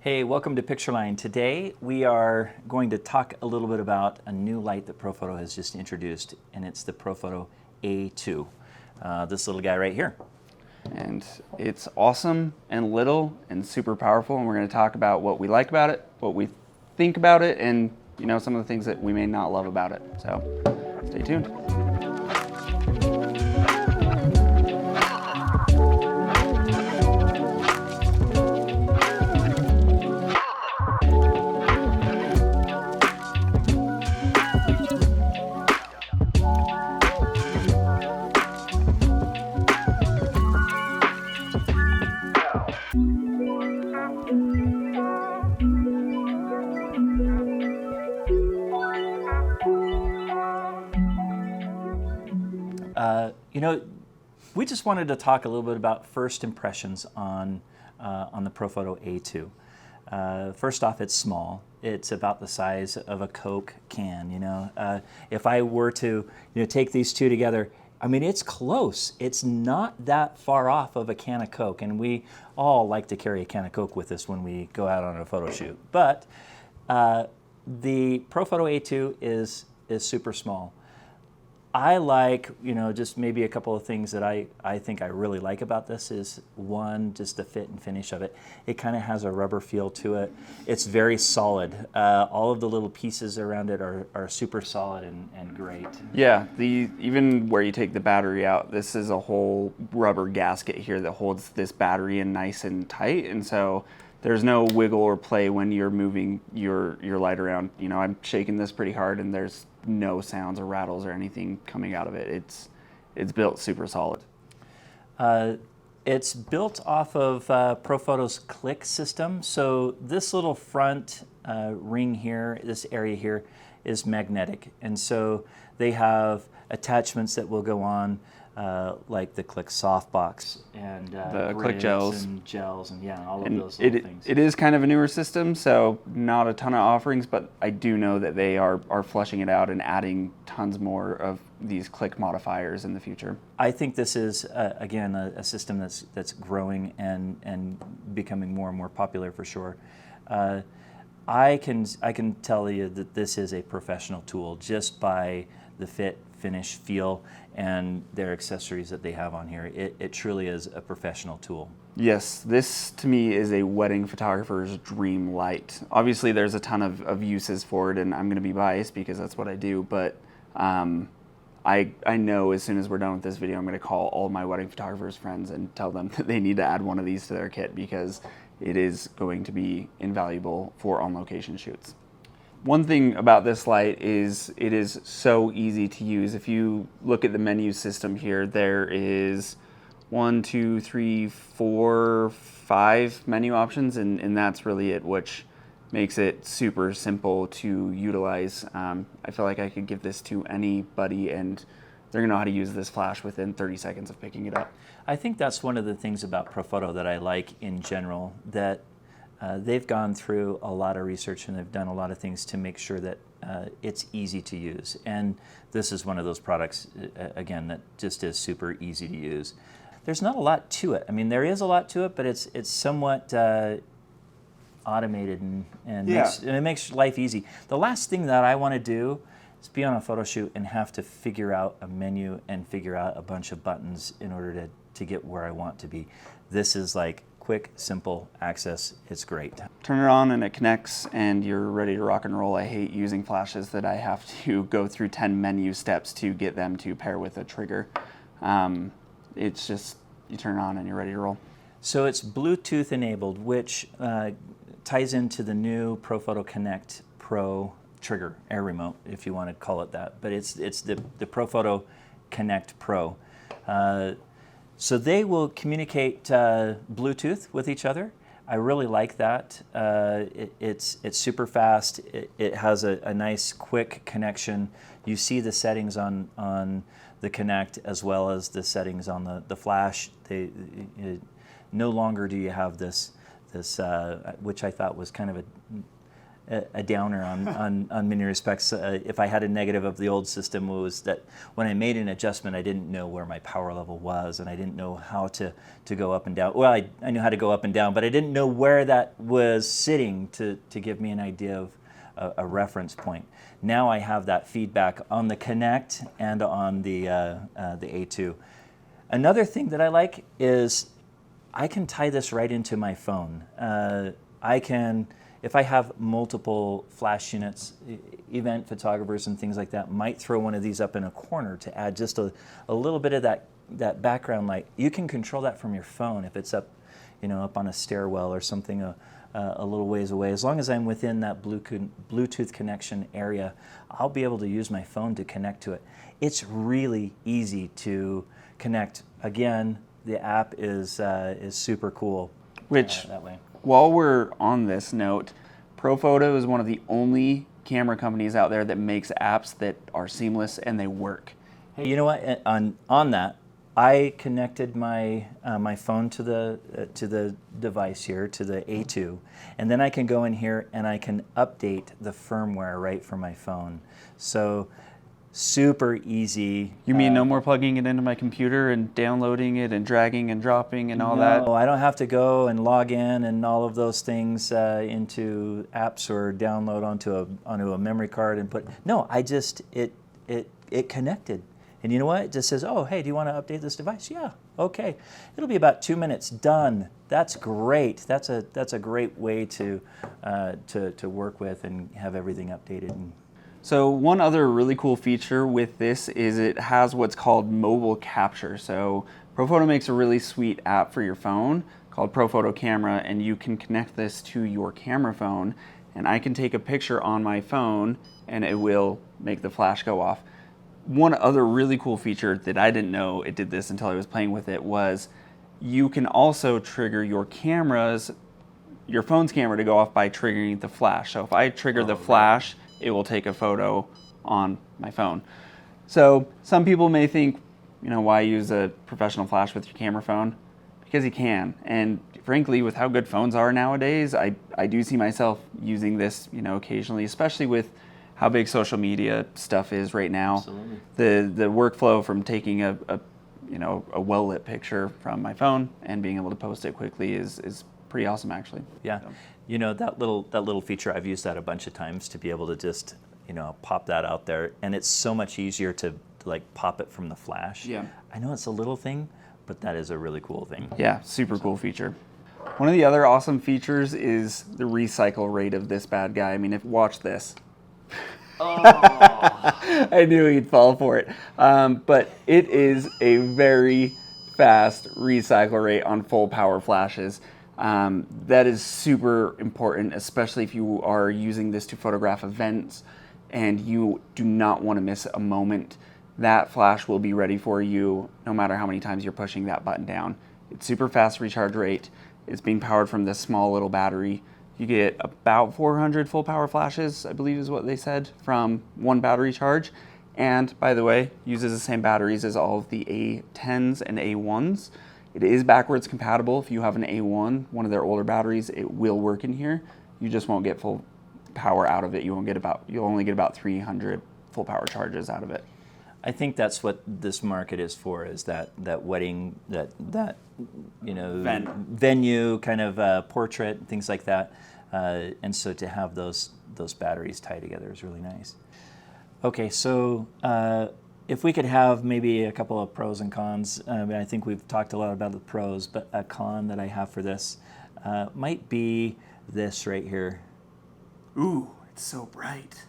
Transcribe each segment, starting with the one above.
Hey, welcome to Pictureline. Today we are going to talk a little bit about a new light that Profoto has just introduced, and it's the Profoto A2. This little guy right here. And it's awesome and little and super powerful, and we're going to talk about what we like about it, what we think about it, and some of the things that we may not love about it. So stay tuned. We just wanted to talk a little bit about first impressions on the Profoto A2. First off, it's small. It's about the size of a Coke can. If I were to take these two together, I mean, it's close. It's not that far off of a can of Coke, and we all like to carry a can of Coke with us when we go out on a photo shoot. But the Profoto A2 is super small. I like, just maybe a couple of things that I think I really like about this is, one, just the fit and finish of it. It kind of has a rubber feel to it. It's very solid. All of the little pieces around it are super solid and great. Yeah, even where you take the battery out, this is a whole rubber gasket here that holds this battery in nice and tight, and so there's no wiggle or play when you're moving your light around. I'm shaking this pretty hard, and there's no sounds or rattles or anything coming out of it. It's built super solid. It's built off of Profoto's click system. So this little front ring here, this area here, is magnetic, and so they have attachments that will go on, like the click softbox and the click gels and all of those little things. It is kind of a newer system, so not a ton of offerings, but I do know that they are flushing it out and adding tons more of these click modifiers in the future. I think this is again a system that's growing and becoming more and more popular for sure. I can tell you that this is a professional tool just by the fit, finish, feel, and their accessories that they have on here. It truly is a professional tool. Yes, this to me is a wedding photographer's dream light. Obviously there's a ton of uses for it, and I'm going to be biased because that's what I do, but I know as soon as we're done with this video, I'm going to call all my wedding photographers friends and tell them that they need to add one of these to their kit because it is going to be invaluable for on-location shoots. One thing about this light is it is so easy to use. If you look at the menu system here, there is 1, 2, 3, 4, 5 menu options, and that's really it, which makes it super simple to utilize. I feel like I could give this to anybody and they're gonna know how to use this flash within 30 seconds of picking it up. I think that's one of the things about Profoto that I like in general, that they've gone through a lot of research and they've done a lot of things to make sure that it's easy to use. And this is one of those products, again, that just is super easy to use. There's not a lot to it. I mean, there is a lot to it, but it's somewhat automated and it makes life easy. The last thing that I want to do is be on a photo shoot and have to figure out a menu and figure out a bunch of buttons in order to get where I want to be. This is like quick, simple access. It's great. Turn it on and it connects and you're ready to rock and roll. I hate using flashes that I have to go through 10 menu steps to get them to pair with a trigger. It's just, you turn it on and you're ready to roll. So it's Bluetooth enabled, which ties into the new Profoto Connect Pro trigger, air remote, if you want to call it that. But it's the Profoto Connect Pro. So they will communicate Bluetooth with each other. I really like that. It's super fast. It has a nice quick connection. You see the settings on the Connect as well as the settings on the flash. No longer do you have this which I thought was kind of a downer on many respects. If I had a negative of the old system, was that when I made an adjustment, I didn't know where my power level was, and I didn't know how to go up and down. Well, I knew how to go up and down, but I didn't know where that was sitting to give me an idea of a reference point. Now I have that feedback on the Connect and on the A2. Another thing that I like is I can tie this right into my phone. I can, if I have multiple flash units, event photographers and things like that might throw one of these up in a corner to add just a little bit of that background light. You can control that from your phone if it's up, up on a stairwell or something a little ways away. As long as I'm within that Bluetooth connection area, I'll be able to use my phone to connect to it. It's really easy to connect. Again, the app is super cool. Which, that way. While we're on this note, Profoto is one of the only camera companies out there that makes apps that are seamless and they work. Hey, you know what? On that, I connected my my phone to the device here, to the A2, and then I can go in here and I can update the firmware right from my phone. So super easy. You mean no more plugging it into my computer and downloading it and dragging and dropping and all that? No, I don't have to go and log in and all of those things into apps or download onto a memory card and put. No, I just it connected. And you know what? It just says, oh, hey, do you want to update this device? Yeah, okay. It'll be about 2 minutes, done. That's great. That's a great way to work with and have everything updated. So one other really cool feature with this is it has what's called mobile capture. So Profoto makes a really sweet app for your phone called Profoto Camera, and you can connect this to your camera phone, and I can take a picture on my phone and it will make the flash go off. One other really cool feature that I didn't know it did this until I was playing with it was you can also trigger your phone's camera to go off by triggering the flash. So if I trigger the flash, it will take a photo on my phone. So some people may think, why use a professional flash with your camera phone? Because you can. And frankly, with how good phones are nowadays, I do see myself using this, occasionally, especially with how big social media stuff is right now. Absolutely. The workflow from taking a well-lit picture from my phone and being able to post it quickly is pretty awesome, actually. Yeah. So. That little feature, I've used that a bunch of times to be able to just, pop that out there. And it's so much easier to pop it from the flash. Yeah. I know it's a little thing, but that is a really cool thing. Yeah, super cool feature. One of the other awesome features is the recycle rate of this bad guy. I mean, watch this. Oh. I knew he'd fall for it. But it is a very fast recycle rate on full power flashes. That is super important, especially if you are using this to photograph events and you do not want to miss a moment. That flash will be ready for you no matter how many times you're pushing that button down. It's super fast recharge rate. It's being powered from this small little battery. You get about 400 full power flashes, I believe is what they said, from one battery charge. And by the way, uses the same batteries as all of the A10s and A1s. It is backwards compatible. If you have an A1, one of their older batteries, it will work in here. You just won't get full power out of it. You'll only get about 300 full power charges out of it. I think that's what this market is for, is that wedding, that venue kind of portrait, things like that. And so to have those batteries tied together is really nice. Okay, so if we could have maybe a couple of pros and cons. I think we've talked a lot about the pros, but a con that I have for this might be this right here. Ooh, it's so bright.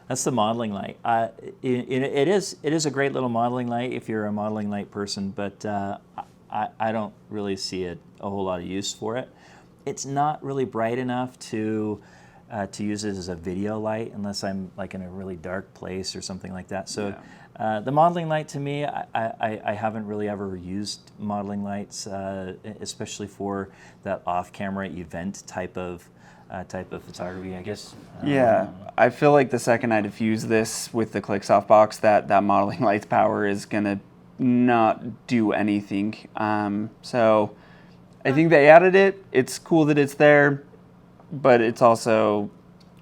That's the modeling light. It is a great little modeling light if you're a modeling light person, but I don't really see a whole lot of use for it. It's not really bright enough to use it as a video light unless I'm in a really dark place or something like that. So the modeling light, to me, I haven't really ever used modeling lights, especially for that off-camera event type of photography, I guess. I feel like the second I diffuse this with the click softbox, that modeling light's power is gonna not do anything. So I think they added it. It's cool that it's there, but it's also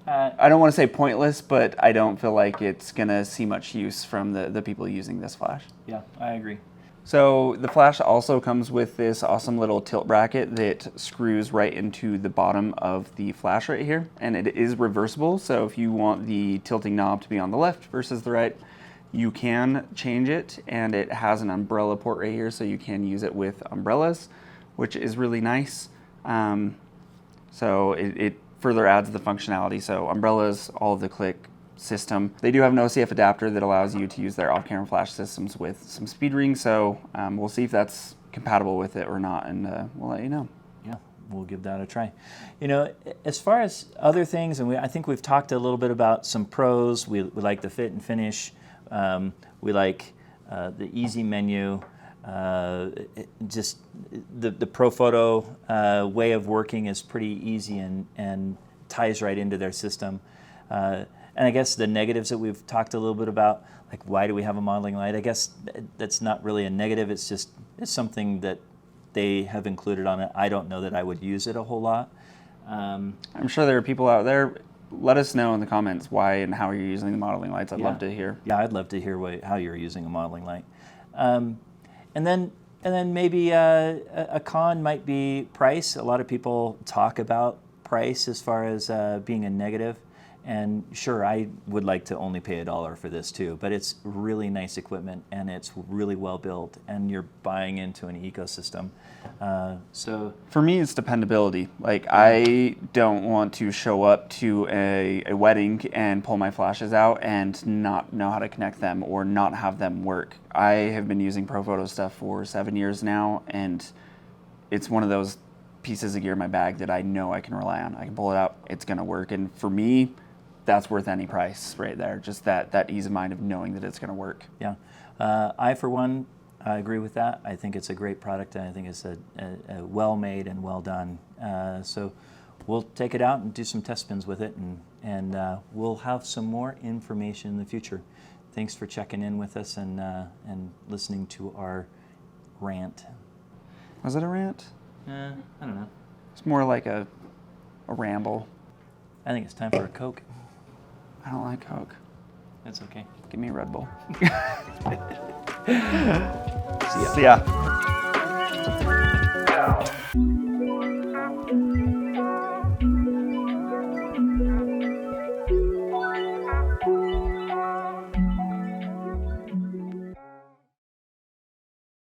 I don't want to say pointless, but I don't feel like it's going to see much use from the people using this flash. Yeah, I agree. So the flash also comes with this awesome little tilt bracket that screws right into the bottom of the flash right here, and it is reversible. So if you want the tilting knob to be on the left versus the right, you can change it, and it has an umbrella port right here, so you can use it with umbrellas, which is really nice. So it further adds the functionality. So umbrellas, all of the click system. They do have an OCF adapter that allows you to use their off-camera flash systems with some speed rings, so we'll see if that's compatible with it or not, and we'll let you know. Yeah, we'll give that a try. You know, as far as other things, and I think we've talked a little bit about some pros. We like the fit and finish. We like the easy menu. Just the Profoto way of working is pretty easy and ties right into their system. And I guess the negatives that we've talked a little bit about, like why do we have a modeling light? I guess that's not really a negative. It's something that they have included on it. I don't know that I would use it a whole lot. I'm sure there are people out there. Let us know in the comments why and how you're using the modeling lights. I'd love to hear. Yeah, I'd love to hear how you're using a modeling light. And then maybe a con might be price. A lot of people talk about price as far as being a negative. And sure, I would like to only pay $1 for this too, but it's really nice equipment and it's really well built, and you're buying into an ecosystem. So for me, it's dependability. Like, I don't want to show up to a wedding and pull my flashes out and not know how to connect them or not have them work. I have been using Profoto stuff for 7 years now, and it's one of those pieces of gear in my bag that I know I can rely on. I can pull it out, it's gonna work, and for me, that's worth any price right there. Just that ease of mind of knowing that it's going to work. Yeah, I for one, I agree with that. I think it's a great product, and I think it's a well made and well done. So we'll take it out and do some test spins with it, and we'll have some more information in the future. Thanks for checking in with us and listening to our rant. Was it a rant? I don't know. It's more like a ramble. I think it's time for a Coke. I don't like Coke. That's okay. Give me a Red Bull. See ya. See ya.